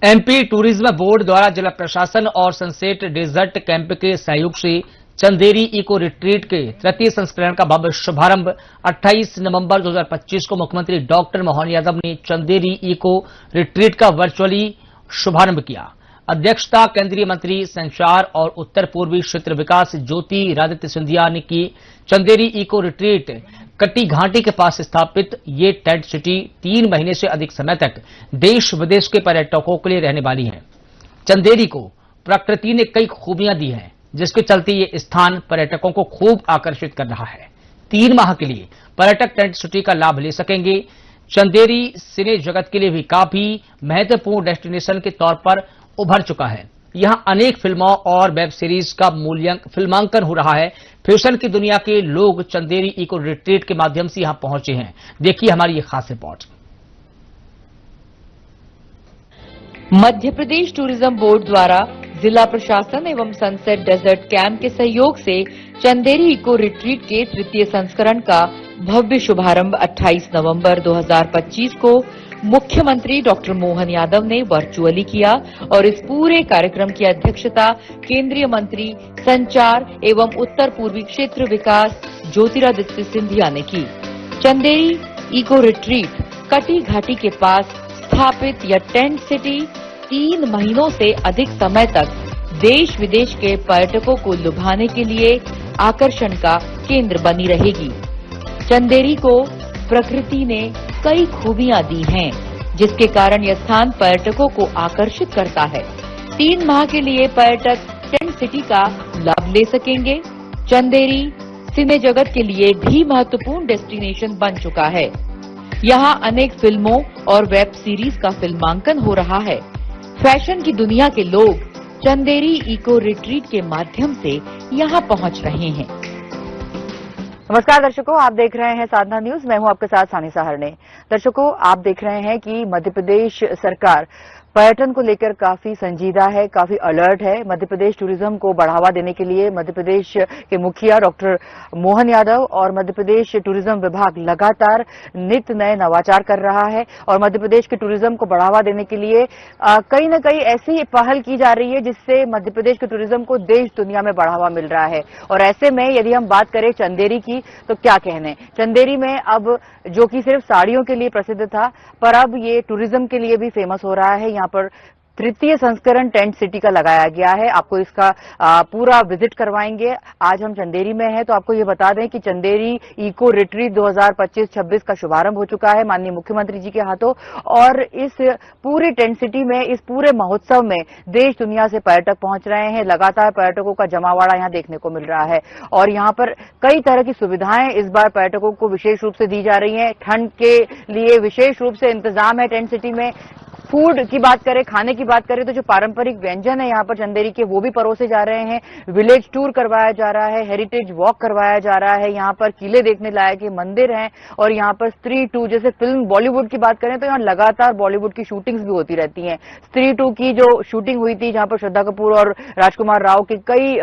MP tourism board द्वारा जिला प्रशासन और सनसेट डेजर्ट कैंप के सहयोग से चंदेरी इको रिट्रीट के तृतीय संस्करण का भव्य शुभारंभ 28 नवंबर 2025 को मुख्यमंत्री डॉक्टर मोहन यादव ने चंदेरी इको रिट्रीट का वर्चुअली शुभारंभ किया। अध्यक्षता केंद्रीय मंत्री संचार और उत्तर पूर्वी क्षेत्र विकास ज्योतिरादित्य सिंधिया ने की। चंदेरी इको रिट्रीट कट्टी घाटी के पास स्थापित ये टेंट सिटी 3 महीने से अधिक समय तक देश विदेश के पर्यटकों के लिए रहने वाली है। चंदेरी को प्रकृति ने कई खूबियां दी हैं, जिसके चलते ये स्थान पर्यटकों को खूब आकर्षित कर रहा है। 3 माह के लिए पर्यटक टेंट सिटी का लाभ ले सकेंगे। चंदेरी सिने जगत के लिए भी काफी महत्वपूर्ण डेस्टिनेशन के तौर पर उभर चुका है। यहां अनेक फिल्मों और वेब सीरीज का फिल्मांकन हो रहा है। फैशन की दुनिया के लोग चंदेरी इको रिट्रीट के माध्यम से यहां पहुंचे हैं। देखिए हमारी ये खास report. Madhya Pradesh tourism board द्वारा जिला प्रशासन एवं सनसेट डेजर्ट कैंप के सहयोग से चंदेरी इको रिट्रीट के तृतीय संस्करण का भव्य शुभारंभ 28 नवंबर 2025 को मुख्यमंत्री डॉक्टर मोहन यादव ने वर्चुअली किया और इस पूरे कार्यक्रम की अध्यक्षता केंद्रीय मंत्री संचार एवं उत्तर पूर्वी क्षेत्र विकास ज्योतिरादित्य सिंधिया ने की। चंदेरी इको रिट्रीट कटी घाटी के पास स्थापित यह टेंट सिटी 3 महीनों से अधिक समय तक देश विदेश के पर्यटकों को लुभाने के लिए आकर्षण का केंद्र बनी रहेगी। चंदेरी को प्रकृति ने कई खूबियां दी हैं, जिसके कारण यह स्थान पर्यटकों को आकर्षित करता है। 3 माह के लिए पर्यटक टेंट सिटी का लाभ ले सकेंगे। चंदेरी सिने जगत के लिए भी महत्वपूर्ण डेस्टिनेशन बन चुका है। यहां अनेक फिल्मों और वेब सीरीज का फिल्मांकन हो रहा है। फैशन की दुनिया के लोग चंदेरी इको रिट्रीट के माध्यम से यहां पहुंच रहे हैं। नमस्कार दर्शकों, आप देख रहे हैं साधना न्यूज। मैं हूं आपके साथ सानी सहारने। दर्शकों, आप देख रहे हैं कि मध्य प्रदेश सरकार पर्यटन को लेकर काफी संजीदा है, काफी अलर्ट है। मध्य प्रदेश टूरिज्म को बढ़ावा देने के लिए मध्य प्रदेश के मुखिया डॉक्टर मोहन यादव और मध्य प्रदेश टूरिज्म विभाग लगातार नित नए नवाचार कर रहा है और मध्य प्रदेश के टूरिज्म को बढ़ावा देने के लिए कहीं न कहीं ऐसी पहल की जा रही है जिससे मध्य प्रदेश के टूरिज्म को देश दुनिया में बढ़ावा मिल रहा है। और ऐसे में यदि हम बात करें चंदेरी की, तो क्या कहने। चंदेरी में अब जो कि सिर्फ साड़ियों के लिए प्रसिद्ध था, पर अब ये टूरिज्म के लिए भी फेमस हो रहा है। यहाँ पर तृतीय संस्करण टेंट सिटी का लगाया गया है। आपको इसका पूरा विजिट करवाएंगे। आज हम चंदेरी में हैं, तो आपको ये बता दें कि चंदेरी इको रिट्रीट 2025-26 का शुभारंभ हो चुका है माननीय मुख्यमंत्री जी के हाथों। और इस पूरी टेंट सिटी में, इस पूरे महोत्सव में देश दुनिया से पर्यटक पहुंच रहे हैं। लगातार पर्यटकों का जमावड़ा यहाँ देखने को मिल रहा है और यहाँ पर कई तरह की सुविधाएं इस बार पर्यटकों को विशेष रूप से दी जा रही है। ठंड के लिए विशेष रूप से इंतजाम है टेंट सिटी में। फूड की बात करें, खाने की बात करें, तो जो पारंपरिक व्यंजन है यहाँ पर चंदेरी के, वो भी परोसे जा रहे हैं। विलेज टूर करवाया जा रहा है, हेरिटेज वॉक करवाया जा रहा है। यहाँ पर किले देखने लायक मंदिर हैं और यहाँ पर स्त्री 2, जैसे फिल्म बॉलीवुड की बात करें तो यहाँ लगातार बॉलीवुड की शूटिंग्स भी होती रहती हैं। स्त्री 2 की जो शूटिंग हुई थी, जहाँ पर श्रद्धा कपूर और राजकुमार राव की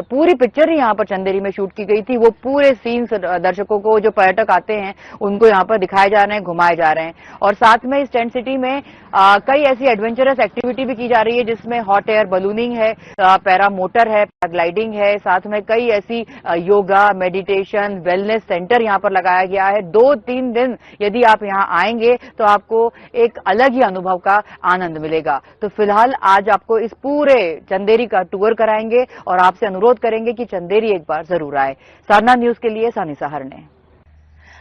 पूरी पिक्चर ही यहाँ पर चंदेरी में शूट की गई थी। वो पूरे सीन्स दर्शकों को, जो पर्यटक आते हैं, उनको यहाँ पर दिखाए जा रहे हैं, घुमाए जा रहे हैं। और साथ में इस टेंट सिटी में कई ऐसी एडवेंचरस एक्टिविटी भी की जा रही है, जिसमें हॉट एयर बलूनिंग है, पैरा मोटर है, पैराग्लाइडिंग है। साथ में कई ऐसी योगा, मेडिटेशन, वेलनेस सेंटर यहाँ पर लगाया गया है। 2-3 दिन यदि आप यहाँ आएंगे तो आपको एक अलग ही अनुभव का आनंद मिलेगा। तो फिलहाल आज आपको इस पूरे चंदेरी का टूर कराएंगे और आपसे अनुरोध करेंगे कि चंदेरी एक बार जरूर आए। साधना न्यूज के लिए सानी सहारने।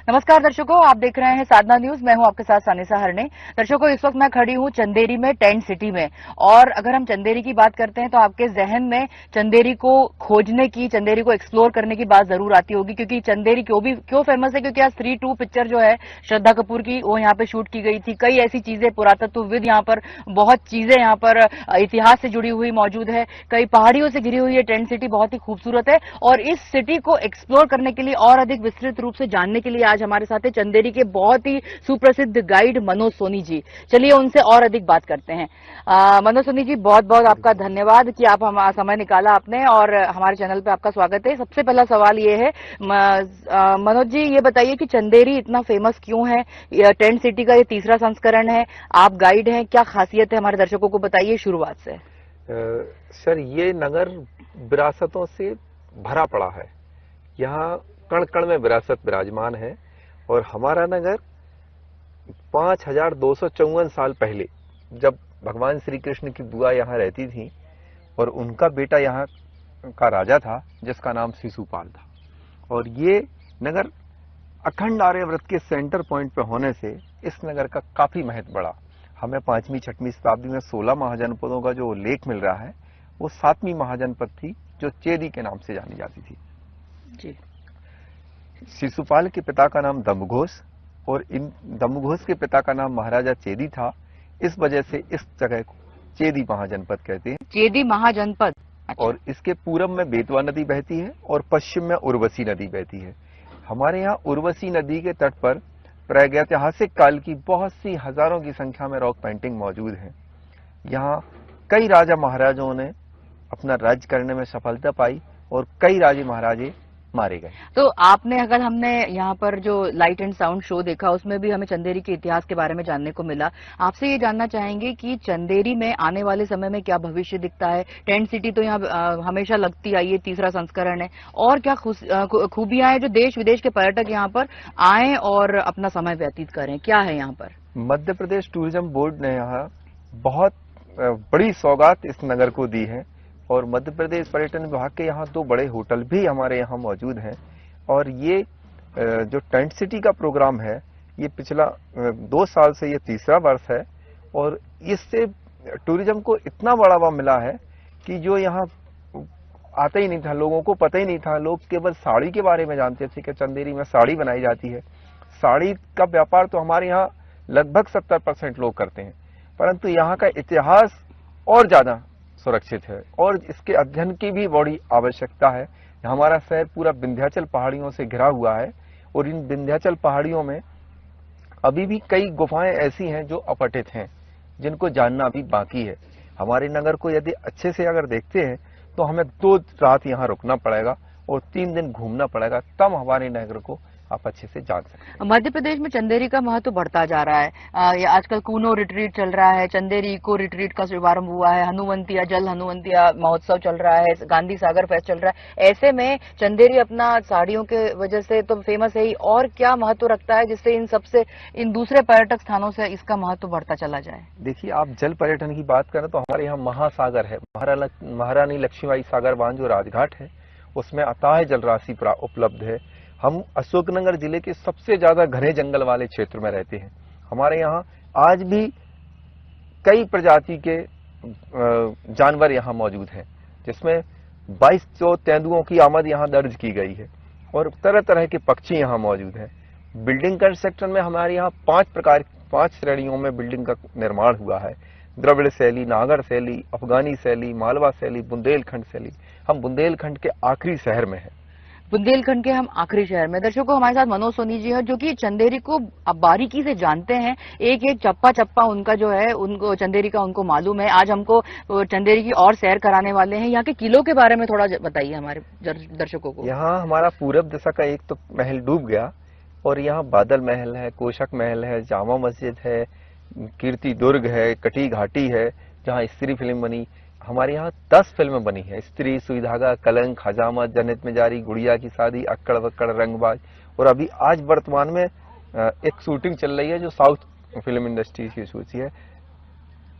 नमस्कार दर्शकों, आप देख रहे हैं साधना न्यूज। मैं हूं आपके साथ सानी सहारने। दर्शकों, इस वक्त मैं खड़ी हूं चंदेरी में, टेंट सिटी में। और अगर हम चंदेरी की बात करते हैं तो आपके जहन में चंदेरी को खोजने की, चंदेरी को एक्सप्लोर करने की बात जरूर आती होगी, क्योंकि चंदेरी क्यों फेमस है, क्योंकि आज स्त्री 2 पिक्चर जो है श्रद्धा कपूर की, वो यहाँ पे शूट की गई थी। कई ऐसी चीजें, पुरातत्वविद यहाँ पर बहुत चीजें यहाँ पर इतिहास से जुड़ी हुई मौजूद है। कई पहाड़ियों से घिरी हुई है टेंट सिटी, बहुत ही खूबसूरत है। और इस सिटी को एक्सप्लोर करने के लिए और अधिक विस्तृत रूप से जानने के लिए आज हमारे साथ है चंदेरी के बहुत ही सुप्रसिद्ध गाइड मनोज सोनी जी। चलिए उनसे और अधिक बात करते हैं। मनोज सोनी जी, बहुत बहुत आपका धन्यवाद कि आप हमारा समय निकाला आपने और हमारे चैनल पे आपका स्वागत है। सबसे पहला सवाल ये है, मनोज जी ये बताइए कि चंदेरी इतना फेमस क्यों है? टेंट सिटी का ये तीसरा संस्करण है, आप गाइड हैं, क्या खासियत है हमारे दर्शकों को बताइए शुरुआत से। सर, ये नगर विरासतों से भरा पड़ा है। यहाँ कण कण में विरासत विराजमान है और हमारा नगर 5254 साल पहले, जब भगवान श्री कृष्ण की बुआ यहाँ रहती थी और उनका बेटा यहाँ का राजा था जिसका नाम शिशुपाल था, और ये नगर अखंड आर्यव्रत के सेंटर पॉइंट पे होने से इस नगर का काफी महत्व बढ़ा। हमें 5वीं 6वीं शताब्दी में 16 महाजनपदों का जो उल्लेख मिल रहा है वो 7वीं महाजनपद थी जो चेदी के नाम से जानी जाती थी जी। शिशुपाल के पिता का नाम दम्भघोष और इन दम्भघोष के पिता का नाम महाराजा चेदी था। इस वजह से इस जगह को चेदी महाजनपद कहते हैं। चेदी महाजनपद। अच्छा। और इसके पूरब में बेतवा नदी बहती है और पश्चिम में उर्वशी नदी बहती है। हमारे यहाँ उर्वशी नदी के तट पर प्रागैतिहासिक काल की बहुत सी हजारों की संख्या में रॉक पेंटिंग मौजूद है। यहाँ कई राजा महाराजाओं ने अपना राज्य करने में सफलता पाई और कई राजे महाराजे मारे गए। तो आपने, अगर हमने यहाँ पर जो लाइट एंड साउंड शो देखा उसमें भी हमें चंदेरी के इतिहास के बारे में जानने को मिला। आपसे ये जानना चाहेंगे कि चंदेरी में आने वाले समय में क्या भविष्य दिखता है? टेंट सिटी तो यहाँ हमेशा लगती आई है, तीसरा संस्करण है, और क्या खूबियां हैं जो देश विदेश के पर्यटक यहाँ पर आए और अपना समय व्यतीत करें? क्या है यहाँ पर? मध्य प्रदेश टूरिज्म बोर्ड ने यहाँ बहुत बड़ी सौगात इस नगर को दी है और मध्य प्रदेश पर्यटन विभाग के यहाँ 2 बड़े होटल भी हमारे यहाँ मौजूद हैं। और ये जो टेंट सिटी का प्रोग्राम है ये पिछला 2 साल से ये तीसरा वर्ष है और इससे टूरिज्म को इतना बढ़ावा मिला है कि जो यहाँ आता ही नहीं था, लोगों को पता ही नहीं था। लोग केवल साड़ी के बारे में जानते थे कि चंदेरी में साड़ी बनाई जाती है। साड़ी का व्यापार तो हमारे यहाँ लगभग 70% लोग करते हैं, परंतु यहाँ का इतिहास और ज्यादा सुरक्षित है और इसके अध्ययन की भी बड़ी आवश्यकता है। हमारा शहर पूरा विंध्याचल पहाड़ियों से घिरा हुआ है और इन विंध्याचल पहाड़ियों में अभी भी कई गुफाएं ऐसी हैं जो अपठित हैं, जिनको जानना अभी बाकी है। हमारे नगर को यदि अच्छे से अगर देखते हैं तो हमें 2 रात यहाँ रुकना पड़ेगा और 3 दिन घूमना पड़ेगा, तब हमारे नगर को आप अच्छे से जान सकते हैं। मध्य प्रदेश में चंदेरी का महत्व बढ़ता जा रहा है। आजकल कूनो रिट्रीट चल रहा है, चंदेरी इको रिट्रीट का शुभारंभ हुआ है, हनुवंतिया जल हनुवंतिया महोत्सव चल रहा है, गांधी सागर फेस्ट चल रहा है। ऐसे में चंदेरी अपना साड़ियों के वजह से तो फेमस है ही, और क्या महत्व रखता है जिससे इन दूसरे पर्यटक स्थानों से इसका महत्व बढ़ता चला जाए? देखिए, आप जल पर्यटन की बात करें तो हमारे यहाँ महासागर है, महारानी लक्ष्मीबाई सागर बांध जो राजघाट है उसमें अथाह जल राशि उपलब्ध है। हम अशोकनगर जिले के सबसे ज्यादा घने जंगल वाले क्षेत्र में रहते हैं। हमारे यहाँ आज भी कई प्रजाति के जानवर यहाँ मौजूद हैं, जिसमें 2200 तेंदुओं की आमद यहाँ दर्ज की गई है और तरह तरह के पक्षी यहाँ मौजूद हैं। बिल्डिंग कंस्ट्रक्शन में हमारे यहाँ 5 श्रेणियों में बिल्डिंग का निर्माण हुआ है। द्रविड़ शैली, नागर शैली, अफगानी शैली, मालवा शैली, बुंदेलखंड शैली। हम बुंदेलखंड के आखिरी शहर में हैं। बुंदेलखंड के हम आखिरी शहर में। दर्शकों, हमारे साथ मनोज सोनी जी हैं जो कि चंदेरी को बारीकी से जानते हैं, एक एक चप्पा चप्पा उनका जो है उनको चंदेरी का उनको मालूम है। आज हमको चंदेरी की और सैर कराने वाले हैं। यहाँ के किलों के बारे में थोड़ा बताइए हमारे दर्शकों को। यहाँ हमारा पूरब दिशा का एक तो महल डूब गया और यहाँ बादल महल है, कोशक महल है, जामा मस्जिद है, कीर्ति दुर्ग है, कटी घाटी है जहाँ स्त्री फिल्म बनी। हमारे यहाँ 10 फिल्में बनी है, स्त्री, सुई धागा, कलंक, हजामत, जन्नत में जारी, गुड़िया की शादी, अक्कड़ बक्कड़, रंगबाज, और अभी आज वर्तमान में एक शूटिंग चल रही है जो साउथ फिल्म इंडस्ट्री की सूची है।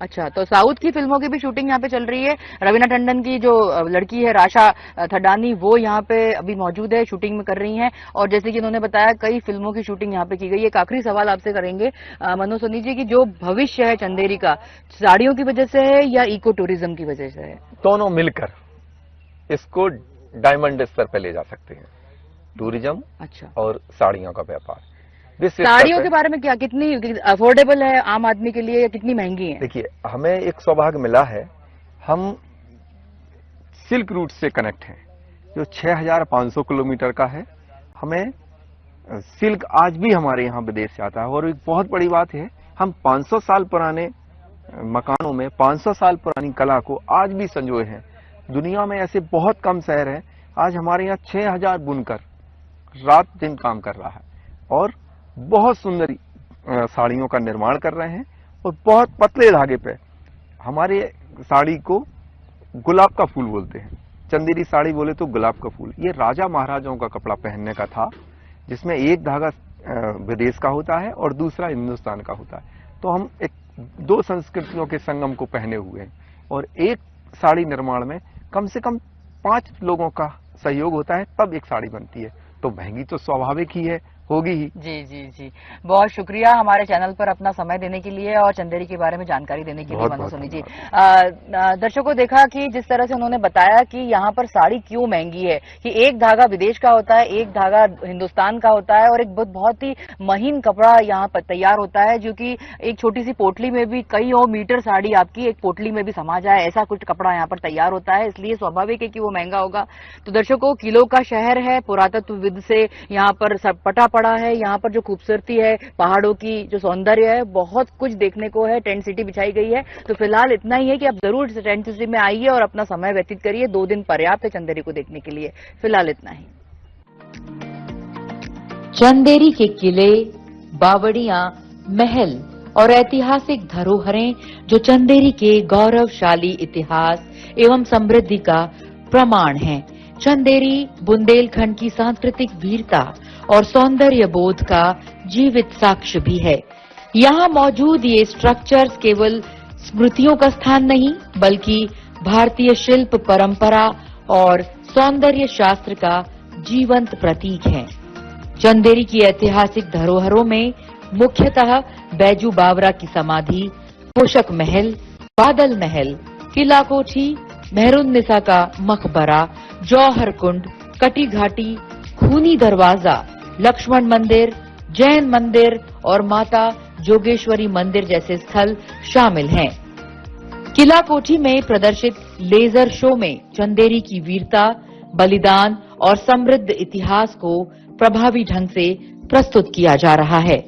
अच्छा, तो साउथ की फिल्मों की भी शूटिंग यहाँ पे चल रही है। रवीना टंडन की जो लड़की है राशा थडानी, वो यहाँ पे अभी मौजूद है, शूटिंग में कर रही हैं। और जैसे कि उन्होंने बताया कई फिल्मों की शूटिंग यहाँ पे की गई है। एक आखिरी सवाल आपसे करेंगे मनोज सोनी जी की, जो भविष्य है चंदेरी का, साड़ियों की वजह से है या इको टूरिज्म की वजह से है? दोनों मिलकर इसको डायमंड स्तर पे ले जा सकते हैं, टूरिज्म अच्छा और साड़ियों का व्यापार। साड़ियों के बारे में क्या, कितनी अफोर्डेबल है आम आदमी के लिए या कितनी महंगी है? देखिए, हमें एक सौभाग्य मिला है, हम सिल्क रूट से कनेक्ट हैं जो 6500 किलोमीटर का है। हमें सिल्क आज भी हमारे यहाँ विदेश से आता है। और एक बहुत बड़ी बात है, हम 500 साल पुराने मकानों में 500 साल पुरानी कला को आज भी संजोए हैं। दुनिया में ऐसे बहुत कम शहर हैं। आज हमारे यहाँ 6000 बुनकर रात दिन काम कर रहा है और बहुत सुंदर साड़ियों का निर्माण कर रहे हैं। और बहुत पतले धागे पे हमारे साड़ी को गुलाब का फूल बोलते हैं। चंदेरी साड़ी बोले तो गुलाब का फूल। ये राजा महाराजाओं का कपड़ा पहनने का था, जिसमें एक धागा विदेश का होता है और दूसरा हिंदुस्तान का होता है। तो हम एक दो संस्कृतियों के संगम को पहने हुए हैं। और एक साड़ी निर्माण में कम से कम 5 लोगों का सहयोग होता है, तब एक साड़ी बनती है। तो महंगी तो स्वाभाविक ही है, होगी ही। जी जी जी, बहुत शुक्रिया हमारे चैनल पर अपना समय देने के लिए और चंदेरी के बारे में जानकारी देने के लिए मनु सोनी जी। दर्शकों, देखा कि जिस तरह से उन्होंने बताया कि यहाँ पर साड़ी क्यों महंगी है, कि एक धागा विदेश का होता है, एक धागा हिंदुस्तान का होता है और एक बहुत ही महीन कपड़ा यहाँ पर तैयार होता है, जो कि एक छोटी सी पोटली में भी कई और मीटर साड़ी आपकी एक पोटली में भी समा जाए, ऐसा कुछ कपड़ा यहाँ पर तैयार होता है। इसलिए स्वाभाविक है कि वो महंगा होगा। तो दर्शकों, किलो का शहर है, पुरातत्वविद से यहाँ पर पटा पड़ा है। यहाँ पर जो खूबसूरती है, पहाड़ों की जो सौंदर्य है, बहुत कुछ देखने को है। टेंट सिटी बिछाई गई है। तो फिलहाल इतना ही है कि आप जरूर टेंट सिटी में आइए और अपना समय व्यतीत करिए। 2 दिन पर्याप्त है चंदेरी को देखने के लिए। फिलहाल इतना ही। चंदेरी के किले, बावड़ियां, महल और ऐतिहासिक धरोहरें जो चंदेरी के गौरवशाली इतिहास एवं समृद्धि का प्रमाण हैं। चंदेरी बुंदेलखंड की सांस्कृतिक वीरता और सौंदर्य बोध का जीवित साक्ष्य भी है। यहाँ मौजूद ये स्ट्रक्चर्स केवल स्मृतियों का स्थान नहीं, बल्कि भारतीय शिल्प परंपरा और सौंदर्य शास्त्र का जीवंत प्रतीक है। चंदेरी की ऐतिहासिक धरोहरों में मुख्यतः बैजू बावरा की समाधि, पोषक महल, बादल महल, किला कोठी, मेहरुन्निसा का मकबरा, जौहर कुंड, कटी घाटी, खूनी दरवाजा, लक्ष्मण मंदिर, जैन मंदिर और माता जोगेश्वरी मंदिर जैसे स्थल शामिल हैं। किला कोठी में प्रदर्शित लेजर शो में चंदेरी की वीरता, बलिदान और समृद्ध इतिहास को प्रभावी ढंग से प्रस्तुत किया जा रहा है।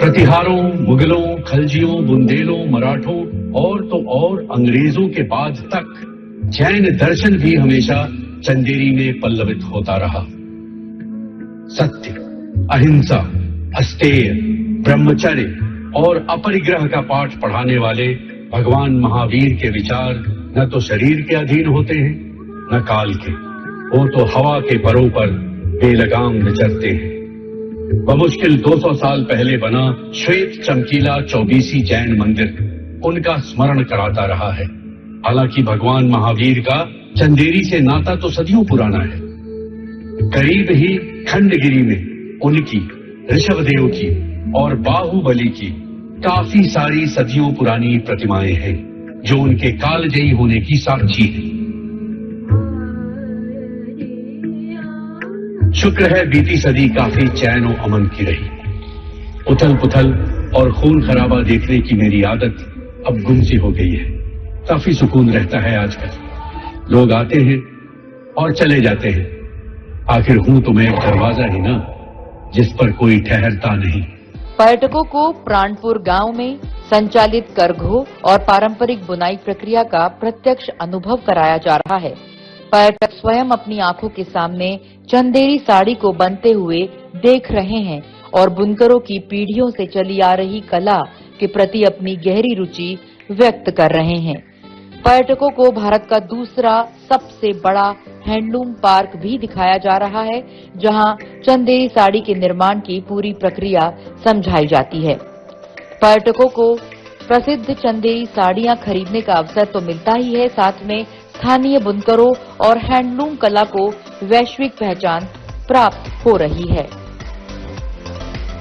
प्रतिहारों, मुगलों, खलजियों, बुंदेलों, मराठों और तो और अंग्रेजों के बाद तक जैन दर्शन भी हमेशा चंदेरी में पल्लवित होता रहा। सत्य, अहिंसा, अस्तेय, ब्रह्मचर्य और अपरिग्रह का पाठ पढ़ाने वाले भगवान महावीर के विचार न तो शरीर के अधीन होते हैं, न काल के। वो तो हवा के परों पर बेलगाम विचरते हैं। बमुश्किल 200 साल पहले बना श्वेत चमकीला 24 जैन मंदिर उनका स्मरण कराता रहा है। हालांकि भगवान महावीर का चंदेरी से नाता तो सदियों पुराना है। करीब ही खंडगिरी में उनकी, ऋषभदेव की और बाहुबली की काफी सारी सदियों पुरानी प्रतिमाएं हैं, जो उनके कालजयी होने की साक्षी है। शुक्र है बीती सदी काफी चैन और अमन की रही। उथल पुथल और खून खराबा देखने की मेरी आदत अब गुम सी हो गई है। काफी सुकून रहता है आजकल। लोग आते हैं और चले जाते हैं। आखिर हूं तो मैं एक दरवाजा ही ना, जिस पर कोई ठहरता नहीं। पर्यटकों को प्राणपुर गांव में संचालित करघो और पारंपरिक बुनाई प्रक्रिया का प्रत्यक्ष अनुभव कराया जा रहा है। पर्यटक स्वयं अपनी आंखों के सामने चंदेरी साड़ी को बनते हुए देख रहे हैं और बुनकरों की पीढ़ियों से चली आ रही कला के प्रति अपनी गहरी रुचि व्यक्त कर रहे हैं। पर्यटकों को भारत का दूसरा सबसे बड़ा हैंडलूम पार्क भी दिखाया जा रहा है, जहां चंदेरी साड़ी के निर्माण की पूरी प्रक्रिया समझाई जाती है। पर्यटकों को प्रसिद्ध चंदेरी साड़ियां खरीदने का अवसर तो मिलता ही है, साथ में स्थानीय बुनकरों और हैंडलूम कला को वैश्विक पहचान प्राप्त हो रही है।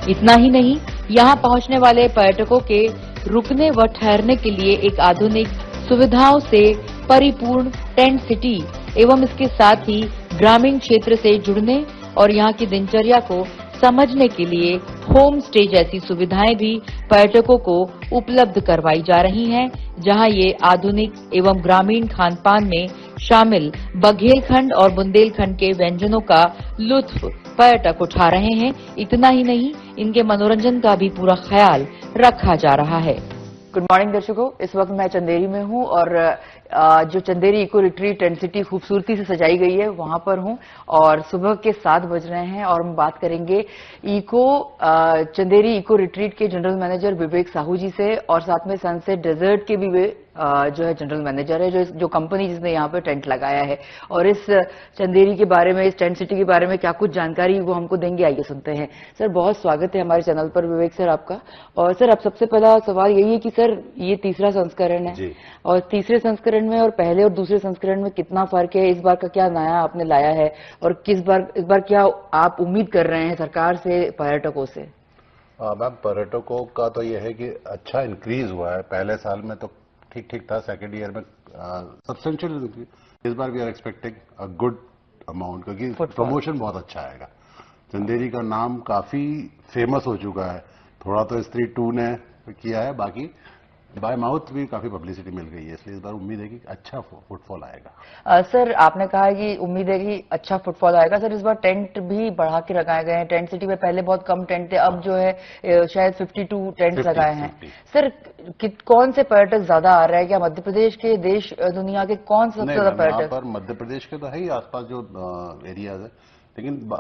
इतना ही नहीं, यहां पहुंचने वाले पर्यटकों के रुकने व ठहरने के लिए एक आधुनिक सुविधाओं से परिपूर्ण टेंट सिटी एवं इसके साथ ही ग्रामीण क्षेत्र से जुड़ने और यहां की दिनचर्या को समझने के लिए होम स्टे जैसी सुविधाएं भी पर्यटकों को उपलब्ध करवाई जा रही हैं, जहां ये आधुनिक एवं ग्रामीण खान-पान में शामिल बघेलखंड और बुंदेलखंड के व्यंजनों का लुत्फ पर्यटक उठा रहे हैं। इतना ही नहीं, इनके मनोरंजन का भी पूरा ख्याल रखा जा रहा है। गुड मॉर्निंग दर्शकों, इस वक्त मैं चंदेरी में हूं और जो Chanderi eco retreat tent city खूबसूरती से सजाई गई है वहां पर हूं और सुबह के 7 बज रहे हैं और हम बात करेंगे चंदेरी इको रिट्रीट के जनरल मैनेजर विवेक साहू जी से और साथ में सनसेट डेजर्ट के भी वे जो है जनरल मैनेजर है, जो कंपनी जिसने यहाँ पे टेंट लगाया है और इस चंदेरी के बारे में, इस टेंट सिटी के बारे में क्या कुछ जानकारी वो हमको देंगे, आइए सुनते हैं। सर बहुत स्वागत है हमारे चैनल पर विवेक सर आपका। और सर अब सबसे पहला सवाल यही है कि सर ये तीसरा संस्करण है और तीसरे संस्करण में और पहले और दूसरे संस्करण में कितना फर्क है, इस बार का क्या नया आपने लाया है और इस बार क्या आप उम्मीद कर रहे हैं सरकार से, पर्यटकों से? मैम पर्यटकों का तो ये है कि अच्छा इंक्रीज हुआ है। पहले साल में तो ठीक ठीक था, सेकेंड ईयर में सब्सटेंशियल। इस बार we are expecting a good amount क्योंकि प्रमोशन बहुत अच्छा आएगा। चंदेरी का नाम काफी फेमस हो चुका है, थोड़ा तो स्त्री 2 ने किया है, बाकी बाय माउथ भी काफी पब्लिसिटी मिल गई है, इसलिए इस बार उम्मीद है कि अच्छा फुटफॉल आएगा। सर आपने कहा कि उम्मीद है कि अच्छा फुटफॉल आएगा। सर इस बार टेंट भी बढ़ा के लगाए गए हैं, टेंट सिटी में पहले बहुत कम टेंट थे, अब जो है शायद 52 टेंट्स लगाए हैं। सर कौन से पर्यटक ज्यादा आ रहे हैं, क्या मध्य प्रदेश के, देश दुनिया के कौन सबसे ज्यादा पर्यटक? पर मध्य प्रदेश के तो है ही आसपास जो एरियाज है, लेकिन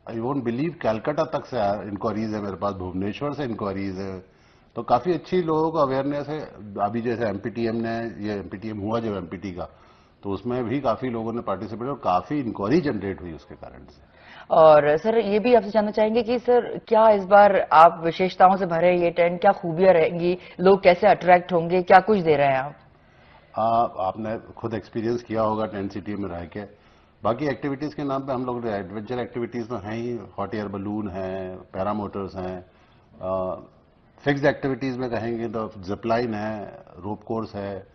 आई वोंट बिलीव कैलकाटा तक से इंक्वायरीज है मेरे पास, भुवनेश्वर से इंक्वायरीज है, तो काफी अच्छी लोगों को अवेयरनेस है। अभी जैसे एमपीटीएम ने, ये एमपीटीएम हुआ जो एमपीटी का, तो उसमें भी काफी लोगों ने पार्टिसिपेट और काफी इंक्वायरी जनरेट हुई उसके कारण से। और सर ये भी आपसे जानना चाहेंगे कि सर क्या इस बार आप विशेषताओं से भरे ये टेंट, क्या खूबियां रहेंगी, लोग कैसे अट्रैक्ट होंगे, क्या कुछ दे रहे हैं आप? आपने खुद एक्सपीरियंस किया होगा टेंट सिटी में रह के। बाकी एक्टिविटीज के नाम पे हम लोग एडवेंचर एक्टिविटीज तो हैं ही, हॉट एयर बलून है, पैरामोटर्स हैं। फिक्स्ड एक्टिविटीज में कहेंगे तो जिपलाइन है, रोप कोर्स है,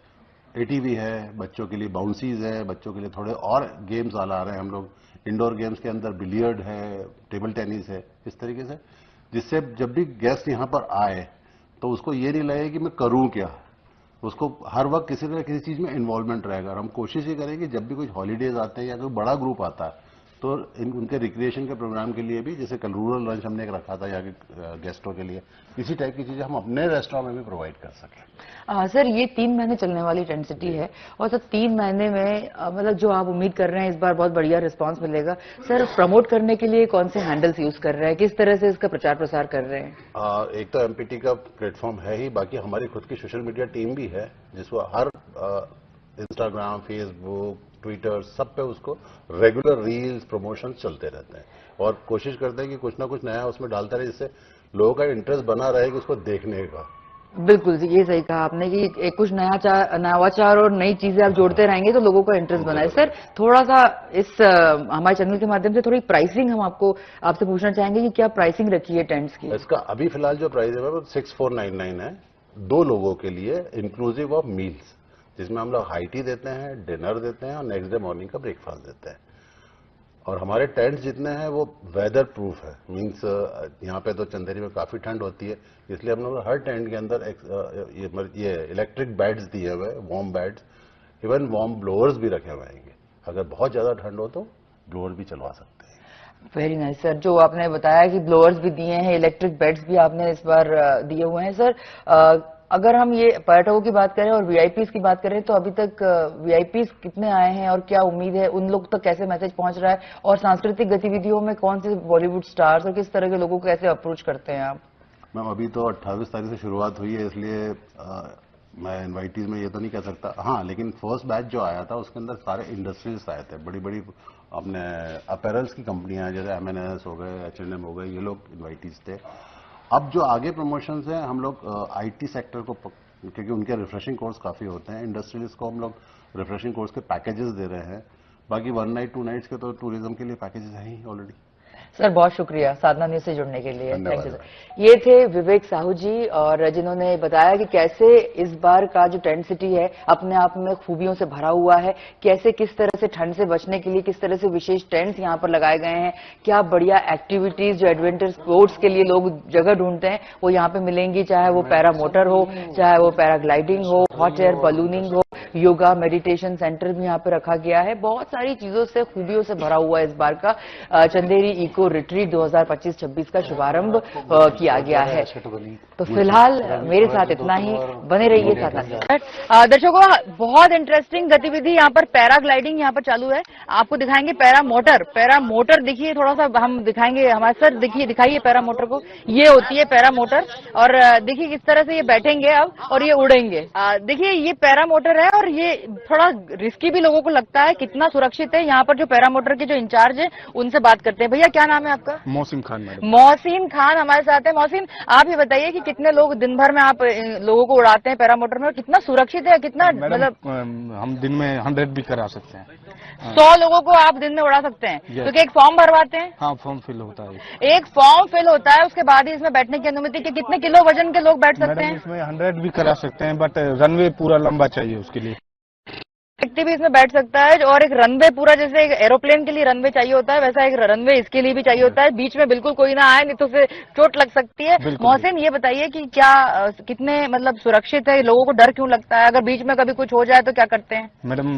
एटीवी है, बच्चों के लिए बाउंसीज है, बच्चों के लिए थोड़े और गेम्स ला रहे हैं हम लोग। इंडोर गेम्स के अंदर बिलियर्ड है, टेबल टेनिस है, इस तरीके से, जिससे जब भी गेस्ट यहाँ पर आए तो उसको ये नहीं लगे कि मैं करूं क्या, उसको हर वक्त किसी न किसी चीज में इन्वॉल्वमेंट रहेगा। और हम कोशिश ये करेंगे जब भी कुछ हॉलीडेज आते हैं या कोई बड़ा ग्रुप आता है तो उनके रिक्रिएशन के प्रोग्राम के लिए भी, जैसे कल रूरल लंच हमने एक रखा था यहाँ के गेस्टों के लिए, इसी टाइप की चीजें हम अपने रेस्टोरेंट में भी प्रोवाइड कर सकें। सर ये 3 महीने चलने वाली टेंट सिटी है और सर 3 महीने में मतलब जो आप उम्मीद कर रहे हैं इस बार बहुत बढ़िया रिस्पांस मिलेगा। सर प्रमोट करने के लिए कौन से हैंडल्स यूज कर रहे हैं, किस तरह से इसका प्रचार प्रसार कर रहे हैं? एक तो एमपीटी का प्लेटफॉर्म है ही, बाकी हमारी खुद की सोशल मीडिया टीम भी है, जिसको हर इंस्टाग्राम, फेसबुक, ट्विटर, सब पे उसको रेगुलर रील्स, प्रमोशन चलते रहते हैं और कोशिश करते हैं कि कुछ ना कुछ नया उसमें डालते रहे, जिससे लोगों का इंटरेस्ट बना रहेगा उसको देखने का। बिल्कुल ये सही कहा आपने कि कुछ नवाचार और नई चीजें आप जोड़ते रहेंगे तो लोगों का इंटरेस्ट बना है। सर थोड़ा सा इस हमारे चैनल के माध्यम से थोड़ी प्राइसिंग हम आपसे पूछना चाहेंगे कि क्या प्राइसिंग रखी है टेंट्स की? इसका अभी फिलहाल जो प्राइस है वो 6499 है 2 लोगों के लिए, इंक्लूसिव ऑफ मील्स, जिसमें हम लोग हाई टी देते हैं, डिनर देते हैं और नेक्स्ट डे मॉर्निंग का ब्रेकफास्ट देते हैं। और हमारे टेंट्स जितने हैं वो वेदर प्रूफ है, मींस यहाँ पे तो चंदेरी में काफी ठंड होती है, इसलिए हम लोग हर टेंट के अंदर ये इलेक्ट्रिक बेड्स दिए हुए हैं, warm beds, even warm blowers भी रखे हुए हैं। अगर बहुत ज्यादा ठंड हो तो ब्लोअर भी चलवा सकते हैं। वेरी नाइस सर, जो आपने बताया कि ब्लोअर्स भी दिए हैं, इलेक्ट्रिक बेड्स भी आपने इस बार दिए हुए हैं। सर अगर हम ये पर्यटकों की बात करें और वीआईपीज की बात करें तो अभी तक वीआईपीज कितने आए हैं और क्या उम्मीद है, उन लोग तक कैसे मैसेज पहुंच रहा है और सांस्कृतिक गतिविधियों में कौन से बॉलीवुड स्टार्स और किस तरह के लोगों को कैसे अप्रोच करते हैं आप? मैम अभी तो 28 तारीख से शुरुआत हुई है, इसलिए मैं इन्वाइटीज में ये तो नहीं कह सकता। हाँ, लेकिन फर्स्ट बैच जो आया था उसके अंदर सारे इंडस्ट्रीज आए थे, बड़ी बड़ी अपने अपैरल्स की कंपनियां जैसे एमएनएस हो गए, एचएनएम हो गए, ये लोग इन्वाइटीज थे। अब जो आगे प्रमोशंस हैं हम लोग आईटी सेक्टर को, क्योंकि उनके रिफ्रेशिंग कोर्स काफी होते हैं, इंडस्ट्रियलिस्ट को हम लोग रिफ्रेशिंग कोर्स के पैकेजेस दे रहे हैं। बाकी 1 नाइट 2 नाइट्स के तो टूरिज्म के लिए पैकेजेस हैं ही ऑलरेडी। सर बहुत शुक्रिया साधना न्यूज से जुड़ने के लिए। धन्यवाद। Thank you sir. ये थे विवेक साहू जी और जिन्होंने बताया कि कैसे इस बार का जो टेंट सिटी है अपने आप में खूबियों से भरा हुआ है, कैसे किस तरह से ठंड से बचने के लिए किस तरह से विशेष टेंट्स यहाँ पर लगाए गए हैं, क्या बढ़िया एक्टिविटीज जो एडवेंचर स्पोर्ट्स के लिए लोग जगह ढूंढते हैं वो यहाँ पे मिलेंगी, चाहे वो पैरा मोटर हो, चाहे वो पैराग्लाइडिंग हो, हॉट एयर बलूनिंग हो, योगा मेडिटेशन सेंटर भी यहाँ पे रखा गया है। बहुत सारी चीजों से खूबियों से भरा हुआ है इस बार का चंदेरी इको रिट्रीट 2025-26 का शुभारंभ किया गया है। तो फिलहाल मेरे साथ इतना ही, बने रहिए साथ। दर्शकों बहुत इंटरेस्टिंग गतिविधि यहाँ पर पैराग्लाइडिंग यहाँ पर चालू है। आपको दिखाएंगे पैरा मोटर देखिए थोड़ा सा हम दिखाएंगे, हमारे सर दिखाइए पैरा मोटर को। ये होती है पैरा मोटर और देखिए किस तरह से ये बैठेंगे अब और ये उड़ेंगे। देखिए ये पैरा मोटर है और ये थोड़ा रिस्की भी लोगों को लगता है, कितना सुरक्षित है। यहाँ पर जो पैरा मोटर के जो इंचार्ज है उनसे बात करते हैं। भैया क्या नाम है आपका? मौसिम खान मैडम। मौसिम खान हमारे साथ है। मौसिम आप ये बताइए कि कितने लोग दिन भर में आप लोगों को उड़ाते हैं पैरा मोटर में और कितना सुरक्षित है, कितना मतलब हम दिन में 100 भी करा सकते हैं। 100 लोगों को आप दिन में उड़ा सकते हैं क्योंकि एक फॉर्म भरवाते हैं। हाँ फॉर्म फिल होता है, एक फॉर्म फिल होता है, उसके बाद ही इसमें बैठने की अनुमति। कि कितने किलो वजन के लोग बैठ सकते मैडम हैं? इसमें 100 भी करा सकते हैं बट रनवे पूरा लंबा चाहिए उसके लिए। व्यक्ति भी इसमें बैठ सकता है और एक रनवे पूरा, जैसे एक एरोप्लेन के लिए रनवे चाहिए होता है वैसा एक रनवे इसके लिए भी चाहिए होता है। बीच में बिल्कुल कोई ना आए नहीं तो उसे चोट लग सकती है। मोहसिन ये बताइए कि क्या कितने मतलब सुरक्षित है, लोगों को डर क्यों लगता है? अगर बीच में कभी कुछ हो जाए तो क्या करते हैं? मैडम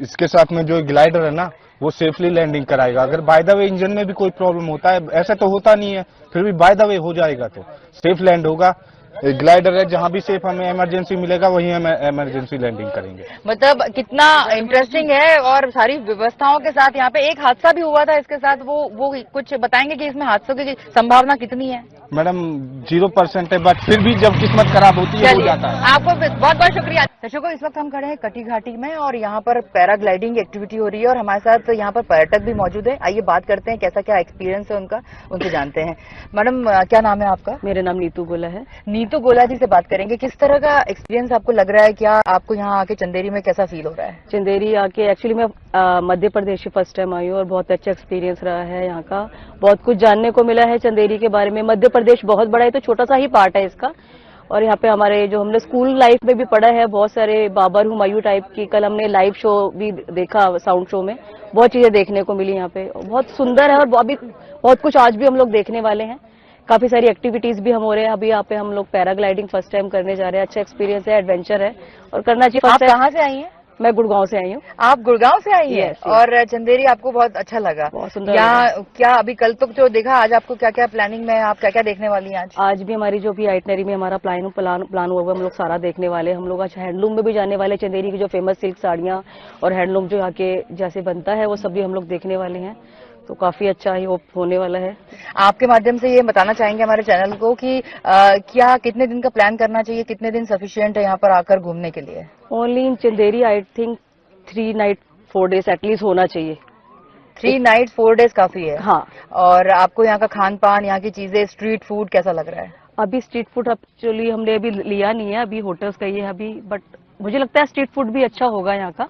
इसके साथ में जो ग्लाइडर है ना वो सेफली लैंडिंग कराएगा। अगर बाय द वे इंजन में भी कोई प्रॉब्लम होता है, ऐसा तो होता नहीं है, फिर भी बाय द वे हो जाएगा तो सेफ लैंड होगा। ग्लाइडर है, जहां भी सेफ हमें इमरजेंसी मिलेगा वहीं हम इमरजेंसी लैंडिंग करेंगे। मतलब कितना इंटरेस्टिंग है और सारी व्यवस्थाओं के साथ। यहाँ पे एक हादसा भी हुआ था इसके साथ, वो कुछ बताएंगे कि इसमें हादसों की संभावना कितनी है? मैडम 0% है बट फिर भी जब किस्मत खराब होती है हो जाता है। आपको बहुत बहुत शुक्रिया। दर्शकों इस वक्त हम खड़े हैं कटी घाटी में और यहाँ पर पैराग्लाइडिंग एक्टिविटी हो रही है और हमारे साथ यहाँ पर पर्यटक भी मौजूद है। आइए बात करते हैं कैसा क्या एक्सपीरियंस है उनका, उनसे जानते हैं। मैडम क्या नाम है आपका? मेरा नाम नीतू गोला है। नीतू गोला जी से बात करेंगे। किस तरह का एक्सपीरियंस आपको लग रहा है, क्या आपको यहाँ आके चंदेरी में कैसा फील हो रहा है? चंदेरी आके एक्चुअली मैं Madhya Pradesh first time I हूँ और बहुत अच्छा एक्सपीरियंस रहा है यहाँ का। बहुत कुछ जानने को मिला है चंदेरी के बारे में। मध्य प्रदेश बहुत बड़ा है तो छोटा सा ही पार्ट है इसका। और यहाँ पे हमारे जो हमने स्कूल लाइफ में भी पढ़ा है बहुत सारे बाबर हुमायूं टाइप की, कल हमने लाइव शो भी देखा, साउंड शो में बहुत चीजें देखने को मिली यहाँ पे। बहुत सुंदर है और अभी बहुत कुछ आज भी हम लोग देखने वाले हैं। काफी सारी एक्टिविटीज भी हम हो रहे हैं। अभी यहाँ पे हम लोग पैराग्लाइडिंग फर्स्ट टाइम करने जा रहे हैं। अच्छा एक्सपीरियंस है, एडवेंचर है और करना चाहिए। आप कहाँ से आई हैं? मैं गुड़गांव से आई हूँ। आप गुड़गांव से आई हैं? Yes. और चंदेरी आपको बहुत अच्छा लगा? बहुत सुंदर यहाँ क्या अभी कल तक जो देखा, आज आपको क्या क्या प्लानिंग में है, आप क्या क्या देखने वाली हैं आज? आज भी हमारी जो भी आइटनरी में हमारा प्लान हुआ हुआ हम लोग सारा देखने वाले। हम लोग आज हैंडलूम में भी जाने वाले। चंदेरी की जो फेमस सिल्क साड़ियाँ और हैंडलूम जो यहाँ के जैसे बनता है वो सब भी हम लोग देखने वाले हैं। तो काफी अच्छा ही होने वाला है। आपके माध्यम से ये बताना चाहेंगे हमारे चैनल को कि क्या कितने दिन का प्लान करना चाहिए, कितने दिन सफिशिएंट है यहाँ पर आकर घूमने के लिए? Only in Chanderi I think 3 night 4 days at least होना चाहिए। 3 नाइट 4 डेज काफी है। हाँ। और आपको यहाँ का खान पान, यहाँ की चीजें, स्ट्रीट फूड कैसा लग रहा है? अभी स्ट्रीट फूड एक्चुअली हमने अभी लिया नहीं है, अभी होटल्स का ही है अभी, बट मुझे लगता है स्ट्रीट फूड भी अच्छा होगा यहाँ का।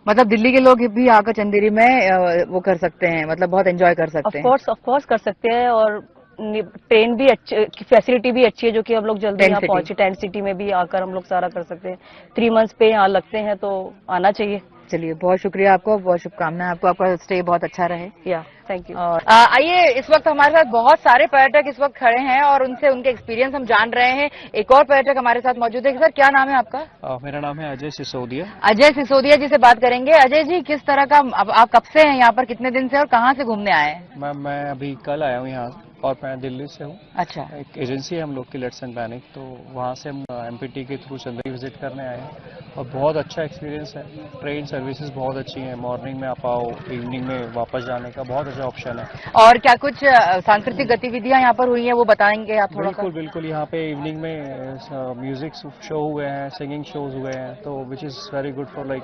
मतलब दिल्ली के लोग भी आकर चंदेरी में वो कर सकते हैं, मतलब बहुत एंजॉय कर सकते हैं। ऑफ कोर्स कर सकते हैं। और ट्रेन भी अच्छी, फैसिलिटी भी अच्छी है जो कि हम लोग जल्दी यहाँ पहुंचे। टेंट सिटी में भी आकर हम लोग सारा कर सकते हैं। 3 मंथ्स पे यहाँ लगते हैं तो आना चाहिए। चलिए बहुत शुक्रिया आपको, बहुत शुभकामनाएं आपको, आपका स्टे बहुत अच्छा रहे। या थैंक यू। आइए इस वक्त हमारे साथ बहुत सारे पर्यटक इस वक्त खड़े हैं और उनसे उनके एक्सपीरियंस हम जान रहे हैं। एक और पर्यटक हमारे साथ मौजूद है। सर क्या नाम है आपका? मेरा नाम है अजय सिसोदिया। अजय सिसोदिया जी से बात करेंगे। अजय जी किस तरह का, आप कब से हैं यहाँ पर, कितने दिन से और कहाँ से घूमने आए हैं? मैं अभी कल आया हूँ यहाँ और मैं दिल्ली से हूँ। अच्छा। एक एजेंसी है हम लोग की लेट्स एंड प्लानिंग, तो वहाँ से हम एमपीटी के थ्रू चंदेरी विजिट करने आए हैं और बहुत अच्छा एक्सपीरियंस है। ट्रेन सर्विसेज बहुत अच्छी हैं। मॉर्निंग में आप आओ, इवनिंग में वापस जाने का बहुत अच्छा ऑप्शन है। और क्या कुछ सांस्कृतिक गतिविधियां यहाँ पर हुई हैं वो बताएंगे आप थोड़ा? बिल्कुल यहाँ पे इवनिंग में म्यूजिक शो हुए हैं, सिंगिंग शोज हुए हैं, तो which is very good for like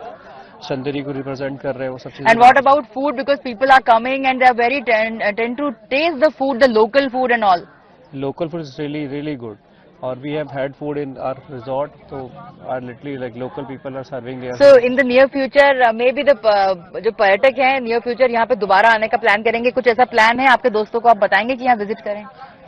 Chanderi को रिप्रेजेंट कर रहे हैं वो सब चीजें। And what about food, because people are coming and they are very tend to taste the food, the local food and all. Local food is really good. और we have had food in our resort, तो are literally like local people are serving there. So in the near future may be the जो पर्यटक हैं near future यहाँ पे दोबारा आने का प्लान करेंगे, कुछ ऐसा प्लान है आपके दोस्तों को, आप बताएंगे कि यहाँ विजिट करें?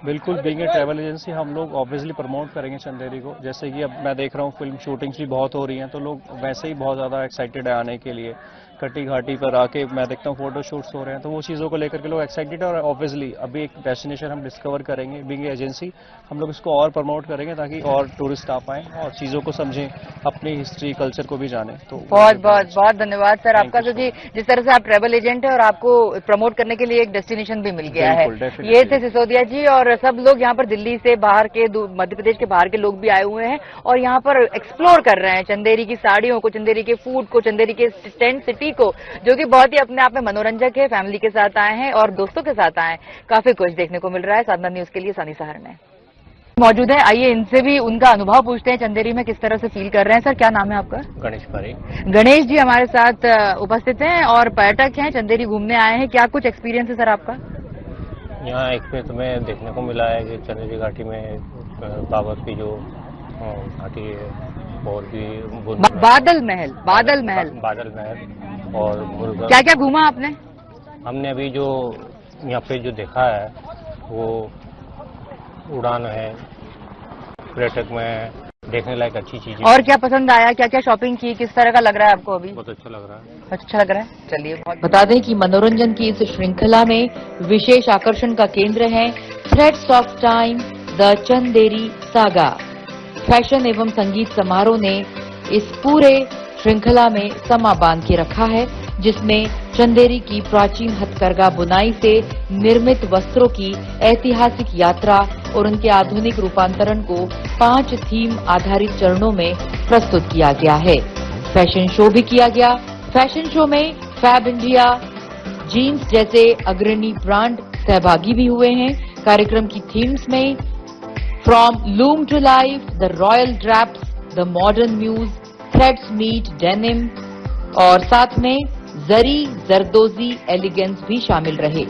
बिल्कुल, बीइंग ए ट्रैवल एजेंसी हम लोग ऑब्वियसली प्रमोट करेंगे चंदेरी को। जैसे कि अब मैं देख रहा हूँ फिल्म शूटिंग्स भी बहुत हो रही हैं, तो लोग वैसे ही बहुत ज़्यादा एक्साइटेड है आने के लिए। कटी घाटी पर आके मैं देखता हूँ फोटो शूट्स हो रहे हैं, तो वो चीज़ों को लेकर के लोग एक्साइटेड है। और ऑब्वियसली अभी एक डेस्टिनेशन हम डिस्कवर करेंगे, बीइंग ए एजेंसी हम लोग इसको और प्रमोट करेंगे ताकि और टूरिस्ट आ पाएँ और चीज़ों को समझें, अपनी हिस्ट्री कल्चर को भी जाने। तो बहुत धन्यवाद सर आपका, क्योंकि जिस तरह से आप ट्रैवल एजेंट है और आपको प्रमोट करने के लिए एक डेस्टिनेशन भी मिल गया है। ये थे सिसोदिया जी, और सब लोग यहाँ पर दिल्ली से बाहर के, मध्य प्रदेश के बाहर के लोग भी आए हुए हैं और यहाँ पर एक्सप्लोर कर रहे हैं चंदेरी की साड़ियों को, चंदेरी के फूड को, चंदेरी के टेंट सिटी को, जो कि बहुत ही अपने आप में मनोरंजक है। फैमिली के साथ आए हैं और दोस्तों के साथ आए हैं, काफी कुछ देखने को मिल रहा है। साधना न्यूज के लिए सानी सहर में मौजूद है, आइए इनसे भी उनका अनुभव पूछते हैं, चंदेरी में किस तरह से फील कर रहे हैं। सर क्या नाम है आपका? गणेश पारी। गणेश जी हमारे साथ उपस्थित हैं और पर्यटक हैं, चंदेरी घूमने आए हैं, क्या कुछ एक्सपीरियंस है सर आपका? यहाँ एक्सपीरियंस में देखने को मिला है कि चंदेरी घाटी में बाबा की जो घाटी है और भी बादल महल और मुर्गा। क्या क्या घूमा आपने? हमने अभी जो यहाँ पे जो देखा है वो उड़ान है, पर्यटक में देखने लायक अच्छी चीजें। और क्या पसंद आया, क्या क्या शॉपिंग की, किस तरह का लग रहा है आपको अभी? बहुत अच्छा लग रहा है। अच्छा लग रहा है, चलिए। बता दें कि मनोरंजन की इस श्रृंखला में विशेष आकर्षण का केंद्र है threads of time the Chanderi saga. Fashion एवं संगीत समारोह ने इस पूरे श्रृंखला में समा बांध के रखा है, जिसमें चंदेरी की प्राचीन हथकरघा बुनाई से निर्मित वस्त्रों की ऐतिहासिक यात्रा और उनके आधुनिक रूपांतरण को 5 थीम आधारित चरणों में प्रस्तुत किया गया है। फैशन शो भी किया गया। फैशन शो में फैब इंडिया, जीन्स जैसे अग्रणी ब्रांड सहभागी भी हुए हैं। कार्यक्रम की थीम्स में from loom to life, the royal drapes, the modern muse, threads meet denim और साथ में जरी जरदोजी एलिगेंस भी शामिल रहे।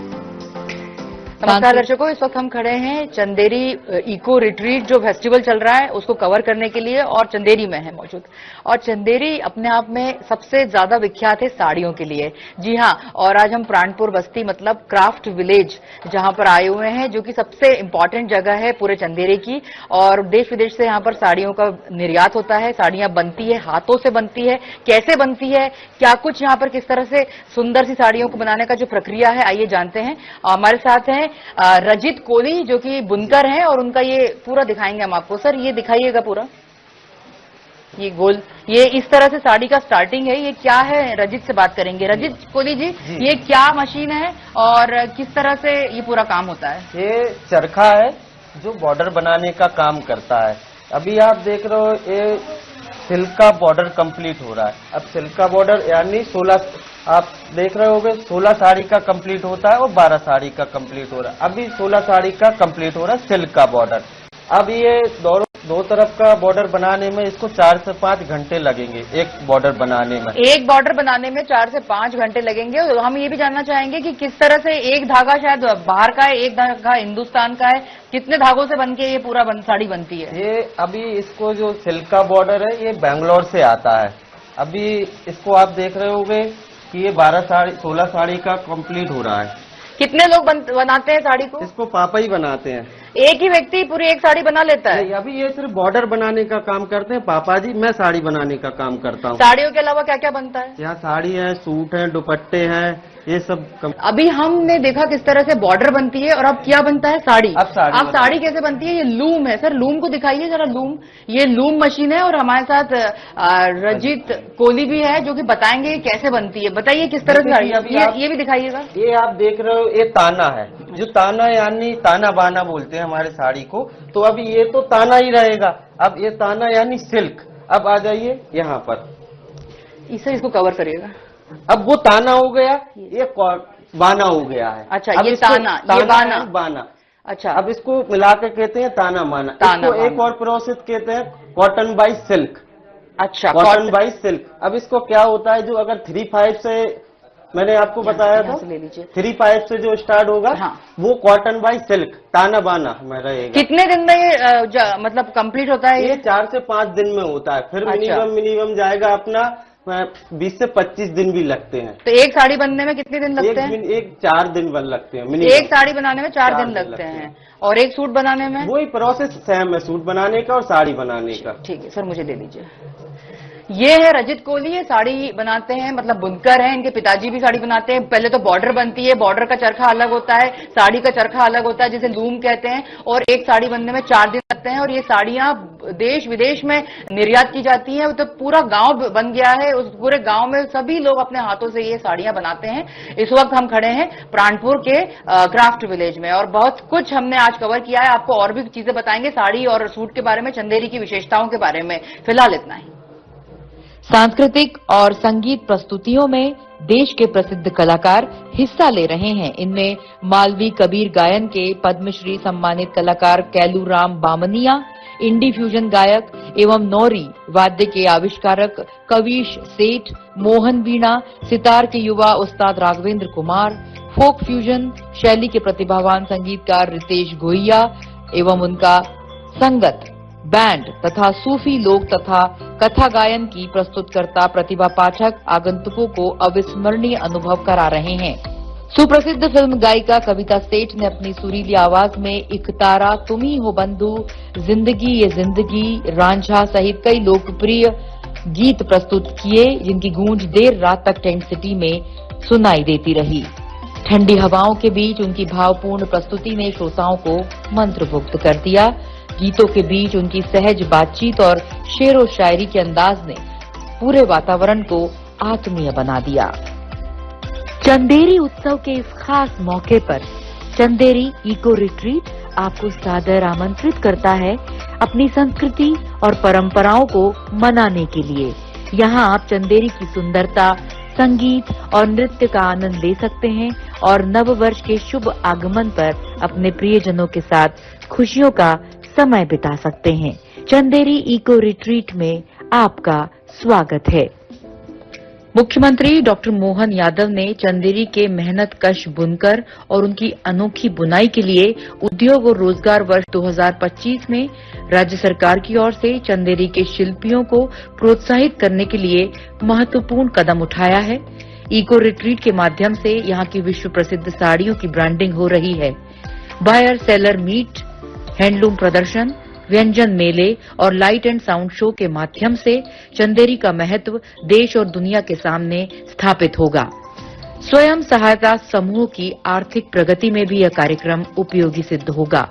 नमस्कार दर्शकों, इस वक्त हम खड़े हैं चंदेरी इको रिट्रीट जो फेस्टिवल चल रहा है उसको कवर करने के लिए, और चंदेरी में है मौजूद। और चंदेरी अपने आप में सबसे ज्यादा विख्यात है साड़ियों के लिए। जी हाँ, और आज हम प्राणपुर बस्ती मतलब क्राफ्ट विलेज जहां पर आए हुए हैं, जो कि सबसे इम्पोर्टेंट जगह है पूरे चंदेरी की। और देश विदेश से यहाँ पर साड़ियों का निर्यात होता है, साड़ियां बनती है, हाथों से बनती है, कैसे बनती है, क्या कुछ यहाँ पर किस तरह से सुंदर सी साड़ियों को बनाने का जो प्रक्रिया है, आइए जानते हैं। हमारे साथ हैं रजित कोहली जो कि बुनकर हैं और उनका ये पूरा दिखाएंगे हम आपको। सर ये दिखाइएगा पूरा, ये गोल, ये इस तरह से साड़ी का स्टार्टिंग है। ये क्या है, रजित से बात करेंगे। रजित कोहली जी, ये क्या मशीन है और किस तरह से ये पूरा काम होता है? ये चरखा है जो बॉर्डर बनाने का काम करता है। अभी आप देख रहे हो ये सिल्क का बॉर्डर कंप्लीट हो रहा है। अब सिल्क का बॉर्डर यानी 16 आप देख रहे होगे 16 साड़ी का कंप्लीट होता है और 12 साड़ी का कंप्लीट हो रहा है। अभी 16 साड़ी का कंप्लीट हो रहा है सिल्क का बॉर्डर। अब ये दो तरफ का बॉर्डर बनाने में इसको 4 से 5 घंटे लगेंगे। एक बॉर्डर बनाने में 4 से 5 घंटे लगेंगे। और हम ये भी जानना चाहेंगे कि किस तरह से एक धागा शायद बाहर का है, एक धागा हिंदुस्तान का है, कितने धागों से बनके ये पूरा साड़ी बनती है? ये अभी इसको जो सिल्क का बॉर्डर है ये बैंगलोर से आता है। अभी इसको आप देख रहे होगे कि ये 16 साड़ी का कंप्लीट हो रहा है। कितने लोग बनाते हैं साड़ी को? इसको पापा ही बनाते हैं। एक ही व्यक्ति पूरी एक साड़ी बना लेता है? अभी ये सिर्फ बॉर्डर बनाने का काम करते हैं पापा जी, मैं साड़ी बनाने का काम करता हूँ। साड़ियों के अलावा क्या क्या बनता है? यहाँ साड़ी है, सूट है, दुपट्टे हैं, ये सब। अभी हमने देखा किस तरह से बॉर्डर बनती है और अब क्या बनता है, साड़ी। अब साड़ी कैसे बनती है? ये लूम है। सर लूम को दिखाइए जरा। लूम, ये लूम मशीन है और हमारे साथ रजित कोहली भी है जो कि बताएंगे कैसे बनती है। बताइए किस तरह से साड़ी, ये भी दिखाइएगा। ये आप देख रहे हो ये ताना है, जो ताना यानी ताना बाना बोलते हैं हमारे साड़ी को। तो अभी ये तो ताना ही रहेगा। अब ये ताना यानी सिल्क। अब आ जाइए यहाँ पर, इसको कवर करिएगा। अब वो ताना हो गया, ये बाना हो गया है। अच्छा, ये ताना, ये बाना। अच्छा, अब इसको मिलाकर कहते हैं ताना बाना। इसको एक और प्रोसेस कहते हैं कॉटन बाई सिल्क। अच्छा, कॉटन बाई सिल्क। अब इसको क्या होता है, जो अगर 3/5 से मैंने आपको बताया था, ले लीजिए। 3 पाइप से जो स्टार्ट होगा, हाँ। वो कॉटन बाई सिल्क ताना बाना में रहेगा। कितने दिन में ये मतलब कंप्लीट होता है ये 4 से 5 दिन में होता है। फिर अच्छा। मिनिमम जाएगा अपना 20 से 25 दिन भी लगते हैं। तो एक साड़ी बनने में कितने दिन लगते हैं? एक 4 दिन बन लगते हैं मिनिमम। एक साड़ी बनाने में 4 दिन लगते हैं और एक सूट बनाने में? वही प्रोसेस सेम है सूट बनाने का और साड़ी बनाने का। ठीक है सर, मुझे ले लीजिए। ये है रजित कोहली, ये साड़ी बनाते हैं, मतलब बुनकर हैं, इनके पिताजी भी साड़ी बनाते हैं। पहले तो बॉर्डर बनती है, बॉर्डर का चरखा अलग होता है, साड़ी का चरखा अलग होता है जिसे लूम कहते हैं, और एक साड़ी बनने में 4 दिन लगते हैं। और ये साड़ियां देश विदेश में निर्यात की जाती हैं। तो पूरा गांव बन गया है, उस पूरे गांव में सभी लोग अपने हाथों से ये साड़ियां बनाते हैं। इस वक्त हम खड़े हैं प्राणपुर के क्राफ्ट विलेज में और बहुत कुछ हमने आज कवर किया है। आपको और भी चीजें बताएंगे साड़ी और सूट के बारे में, चंदेरी की विशेषताओं के बारे में। फिलहाल इतना ही। सांस्कृतिक और संगीत प्रस्तुतियों में देश के प्रसिद्ध कलाकार हिस्सा ले रहे हैं। इनमें मालवी कबीर गायन के पद्मश्री सम्मानित कलाकार कैलूराम बामनिया, इंडी फ्यूजन गायक एवं नौरी वाद्य के आविष्कारक कविश सेठ, मोहन वीणा, सितार के युवा उस्ताद राघवेंद्र कुमार, फोक फ्यूजन शैली के प्रतिभावान संगीतकार रितेश गोहिया एवं उनका संगत बैंड तथा सूफी लोक तथा कथा गायन की प्रस्तुतकर्ता प्रतिभा पाठक आगंतुकों को अविस्मरणीय अनुभव करा रहे हैं। सुप्रसिद्ध फिल्म गायिका कविता सेठ ने अपनी सुरीली आवाज में एक तारा, तुम ही हो बंधु, जिंदगी ये जिंदगी, रांझा सहित कई लोकप्रिय गीत प्रस्तुत किए, जिनकी गूंज देर रात तक टेंट सिटी में सुनाई देती रही। ठंडी हवाओं के बीच उनकी भावपूर्ण प्रस्तुति ने श्रोताओं को मंत्रमुग्ध कर दिया। गीतों के बीच उनकी सहज बातचीत और शेरो शायरी के अंदाज ने पूरे वातावरण को आत्मीय बना दिया। चंदेरी उत्सव के इस खास मौके पर चंदेरी इको रिट्रीट आपको सादर आमंत्रित करता है अपनी संस्कृति और परंपराओं को मनाने के लिए। यहाँ आप चंदेरी की सुंदरता, संगीत और नृत्य का आनंद ले सकते हैं और नववर्ष के शुभ आगमन पर अपने प्रियजनों के साथ खुशियों का समय बिता सकते हैं। चंदेरी इको रिट्रीट में आपका स्वागत है। मुख्यमंत्री डॉक्टर मोहन यादव ने चंदेरी के मेहनतकश बुनकर और उनकी अनोखी बुनाई के लिए उद्योग और रोजगार वर्ष 2025 में राज्य सरकार की ओर से चंदेरी के शिल्पियों को प्रोत्साहित करने के लिए महत्वपूर्ण कदम उठाया है। इको रिट्रीट के माध्यम से यहाँ की विश्व प्रसिद्ध साड़ियों की ब्रांडिंग हो रही है। बायर सेलर मीट, हैंडलूम प्रदर्शन, व्यंजन मेले और लाइट एंड साउंड शो के माध्यम से चंदेरी का महत्व देश और दुनिया के सामने स्थापित होगा। स्वयं सहायता समूह की आर्थिक प्रगति में भी यह कार्यक्रम उपयोगी सिद्ध होगा।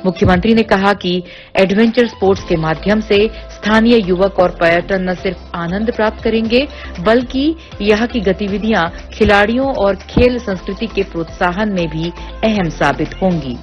मुख्यमंत्री ने कहा कि एडवेंचर स्पोर्ट्स के माध्यम से स्थानीय युवक और पर्यटन न सिर्फ आनंद प्राप्त करेंगे बल्कि यहाँ की गतिविधियां खिलाड़ियों और खेल संस्कृति के प्रोत्साहन में भी अहम साबित होंगी।